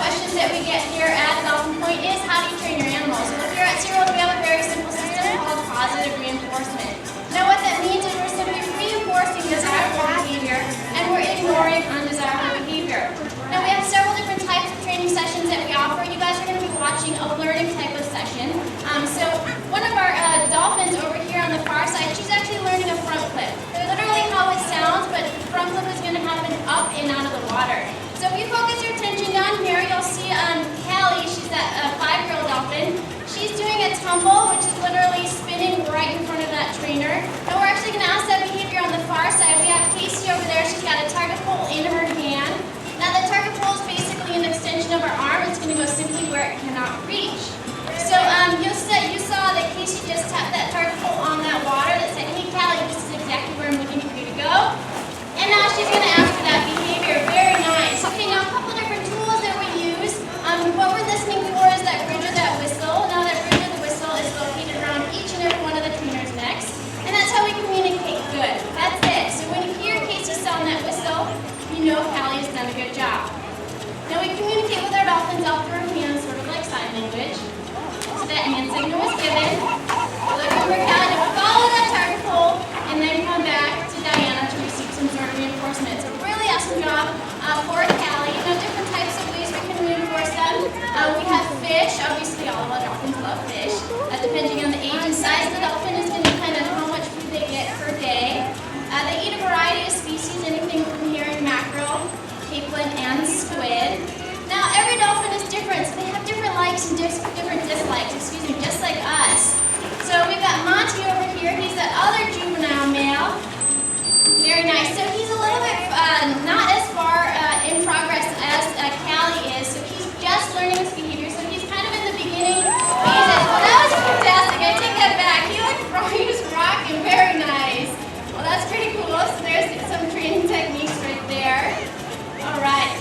questions that we get here at Dolphin Point is, how do you train your animals? Well, here at SeaWorld, we have a very simple system called positive reinforcement. Now, what that means is we're simply reinforcing desirable behavior, and we're ignoring undesirable behavior. Now, we have several different types of training sessions that we offer. You guys are going to be watching a learning type of session. So one of our dolphins over here on the far side, she's actually learning a front flip. They're literally how it sounds, but the front flip is going to happen up and out of the water. So if you focus your attention down here, you'll see Callie, she's that 5-year-old dolphin. She's doing a tumble, which is literally spinning right in front of that trainer. And we're actually going to ask that behavior on the far side. We have Casey over there. She's got a target pole in her hand. Now the target pole is basically an extension of her arm. It's going to go simply where it cannot reach. So you saw that Casey just tapped that target pole on that water that said, hey Callie, this is exactly where I'm looking for you to go. And now she's going to ask for that behavior. Very nice. Okay, now a couple different tools that we use. What we're listening for is that bridge or that whistle. Now that bridge or the whistle is located around each and every one of the trainer's necks. And that's how we communicate. Good. That's it. So when you hear Casey sound that whistle, you know Callie has done a good job. Now we communicate with our dolphins out through our hands, sort of like sign language. So that hand signal was given. Look over Callie to follow that target pole, and then come back to Diana to receive some sort of reinforcement. So really awesome job for Callie. Now different types of ways we can reinforce them. We have fish. Obviously all of our dolphins love fish. Depending on the age and size of the dolphin is going to depend on how much food they get per day. They eat a variety of species, anything from herring, mackerel, capelin, and squid. Now every dolphin is different, so they have different likes and different dislikes, just like us. So we've got Monty over here. He's the other juvenile male. Very nice. So he's a little bit not as far in progress as Callie is. So he's just learning his behavior. So he's kind of in the beginning phases. Well, that was fantastic. I take that back. He was rocking. Very nice. Well, that's pretty cool. So there's some training techniques right there. All right.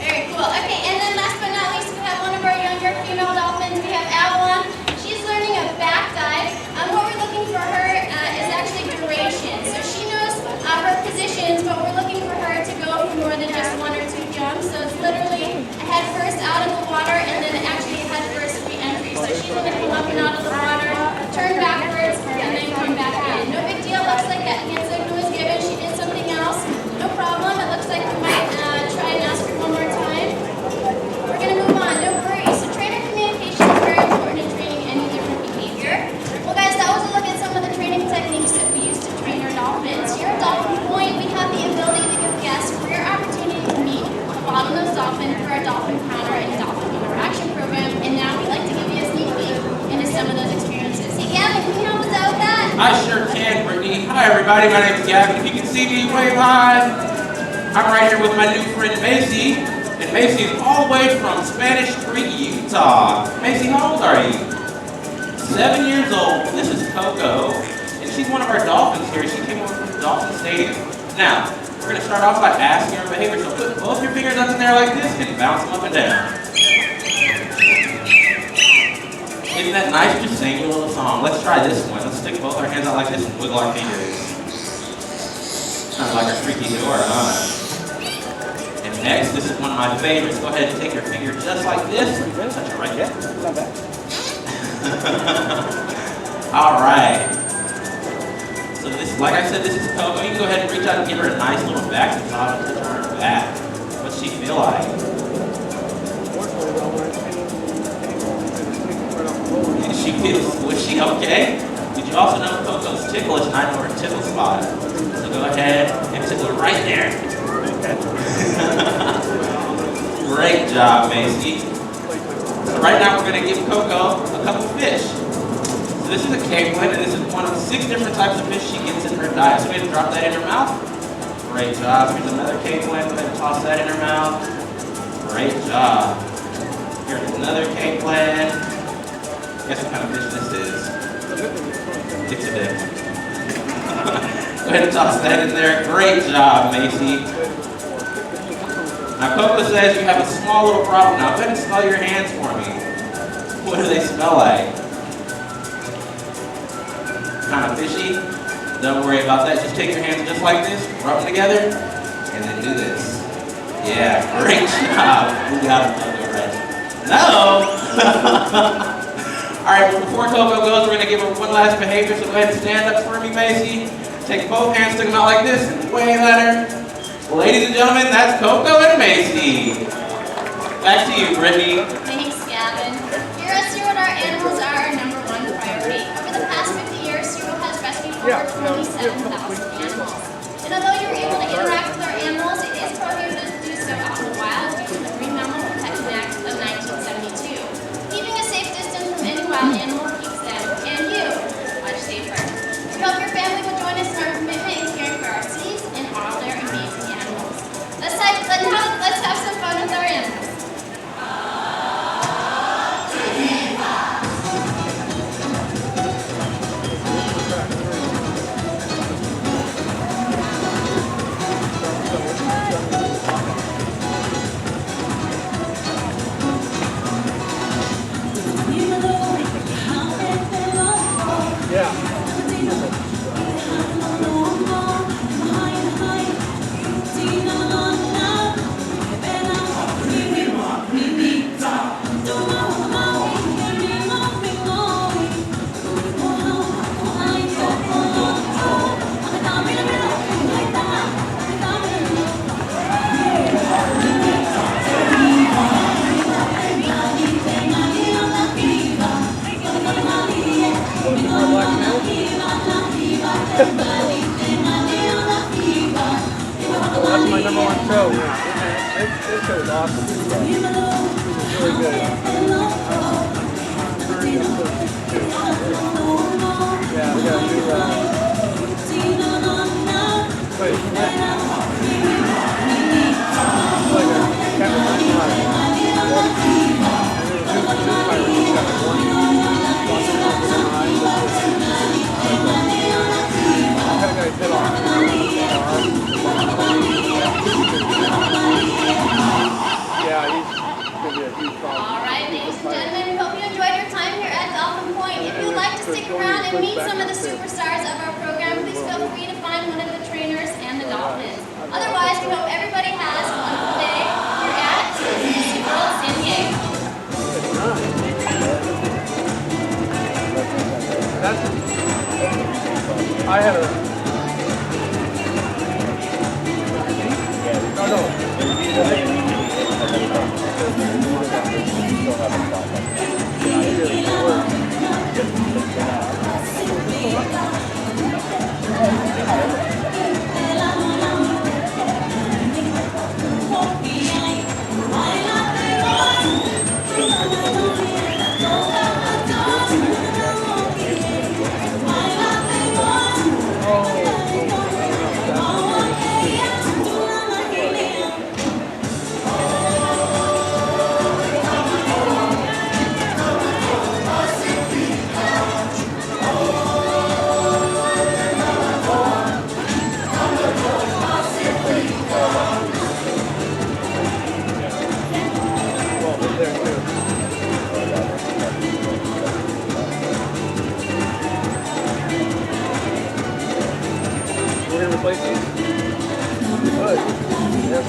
Very cool. Okay, and then last but not least, we have one of our younger female dolphins. We have Avalon. She's learning a back dive. What we're looking for her is actually duration. So she knows her positions, but we're looking for her to go for more than just 1 or 2 jumps. So it's literally a head first out of the water, and then actually a head first re-entry. So she's going to come up and out of the water, turn backwards, and then come back in. No big deal. Looks like that hand signal was given. She did something else. No problem. It looks like we might try and ask her one more time. We're going to move on. No worries. So trainer communication is very important in training any different behavior. Well, guys, that was a look at some of the training techniques that we use to train our dolphins. Here at Dolphin Point, we have the ability to give guests a rare opportunity to meet a bottlenose dolphin through our Dolphin Counter and Dolphin Interaction program. And now we'd like to give you a sneak peek into some of those experiences. Hey, Gavin, can you help us out with that? I sure can, Brittany. Hi, everybody. My name is Gavin. If you can see me, wave hi. I'm right here with my new friend, Macy. And Macy is all the way from Spanish Creek, Utah. Macy, how old are you? 7 years old. This is Coco. And she's one of our dolphins here. She came over from the Dolphin Stadium. Now, we're going to start off by asking her behavior. So put both your fingers up in there like this and bounce them up and down. Isn't that nice? Just sing a little song. Let's try this one. Let's stick both our hands out like this and wiggle our fingers. Sounds like a freaky door, huh? And next, this is one of my favorites. Go ahead and take your finger just like this. Touch it right there. All right. So this, like I said, this is Coco. You can go ahead and reach out and give her a nice little back massage and touch on her back. What's she feel like? She feels, was she okay? Did you also know Coco's ticklish and I know her tickle spot? So go ahead and tickle her right there. Great job, Macy. So right now we're going to give Coco a couple fish. So this is a capelin, and this is one of 6 different types of fish she gets in her diet. So we have to drop that in her mouth. Great job. Here's another capelin. Go ahead and toss that in her mouth. Great job. Here's another capelin. Guess what kind of fish this is? It's a dip. Go ahead and toss that in there. Great job, Macy. Now, Coco says you have a small little problem. Now, go ahead and smell your hands for me. What do they smell like? Kind of fishy? Don't worry about that. Just take your hands just like this, rub them together, and then do this. Yeah, great job. We got him, Coco, right? No! All right, well, before Coco goes, we're going to give her one last behavior, so go ahead and stand up for me, Macy. Take both hands, stick them out like this, and wave at her. Ladies and gentlemen, that's Coco and Macy. Back to you, Brittany. Thanks, Gavin. Here at SeaWorld, our animals are our #1 priority. Over the past 50 years, SeaWorld has rescued over 27,000 animals. And although you're able to interact with our animals, it is prohibited to do so out in the wild due to the Marine Mammal Protection Act of 1972. Keeping a safe distance from any wild animal keeps them, and you, much safer. We hope your family will join us in our commitment in caring for our seas and all their amazing animals. Let's have some fun with our animals. That's my #1 show. This show is awesome. It's really good. Yeah, we gotta do wait. Like a Captain Pirate. Yeah, he's going to be a huge problem. All right, ladies and gentlemen, we hope you enjoyed your time here at Dolphin Point. If you would like to stick around and meet some of the superstars of our program, please feel free to find one of the trainers and the Dolphins. Otherwise, we hope everybody has a wonderful day here at SeaWorld San Diego. I had a... No. We're going to replace these? Good.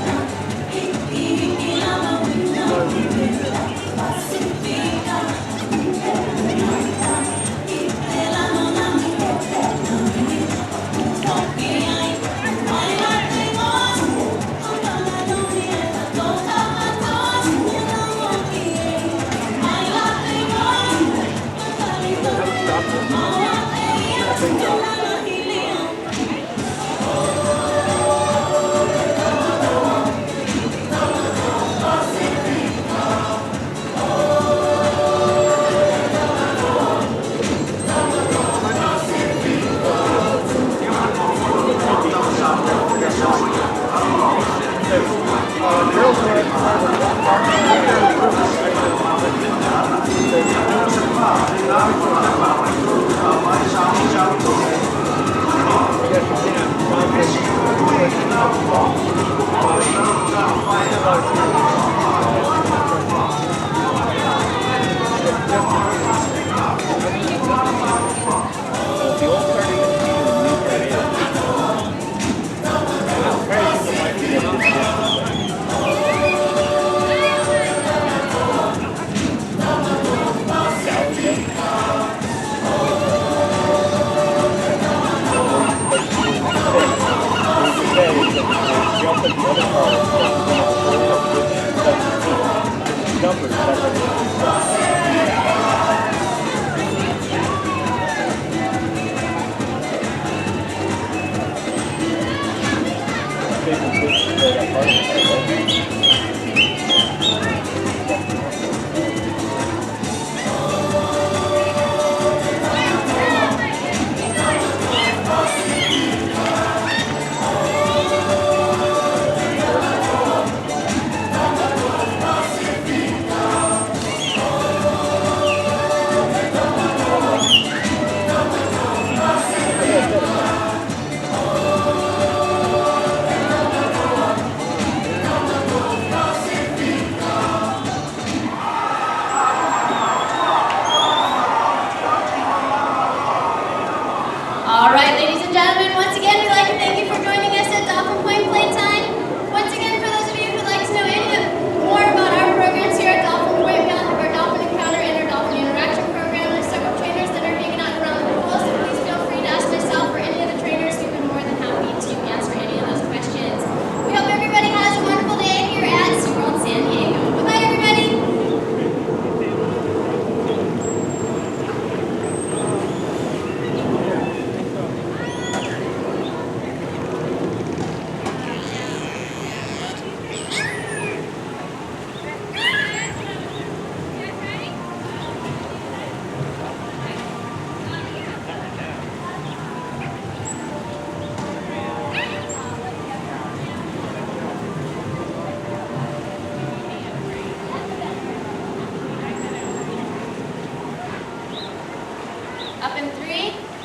3,